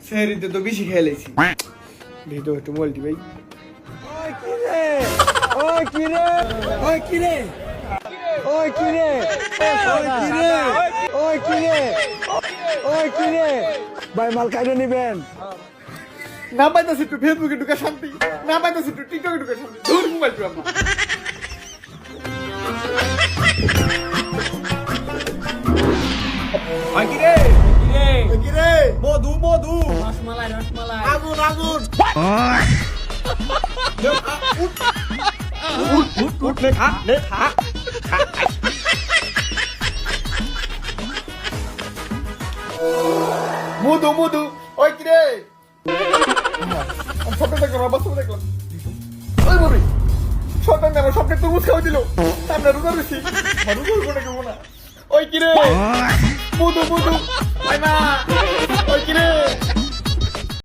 সেহরিতে তো বেশি খেয়ে লেছি দেখি তো একটু মোবাইলটি ভাই ওই কিরে ওই কিরে ওই কিরে ওই কিরে ওই কিরে ওই কিরে ভাই মাল কাইরে নিবেন না পাইতেছি একটু ফেসবুকে ঢুকে শান্তি না পাইতেছি একটু টিকটকে ঢুকে শান্তি ধর মোবাইল টো আমার ওই কিরে ওই কিরে মধু মধু রসমালাই রসমালাই আগুন আগুন উঠ লে খা মধু মধু ওই কিরে স্বপ্ন দেখলাম বাস্তব দেখলাম ওই ববি স্বপ্ন না স্বপ্নে তরমুজ খাওয়া দিল আমরা রোজা বেশি রোজা করে কেমন না ওই কিরে মধু মধু ওই না ওই কিরে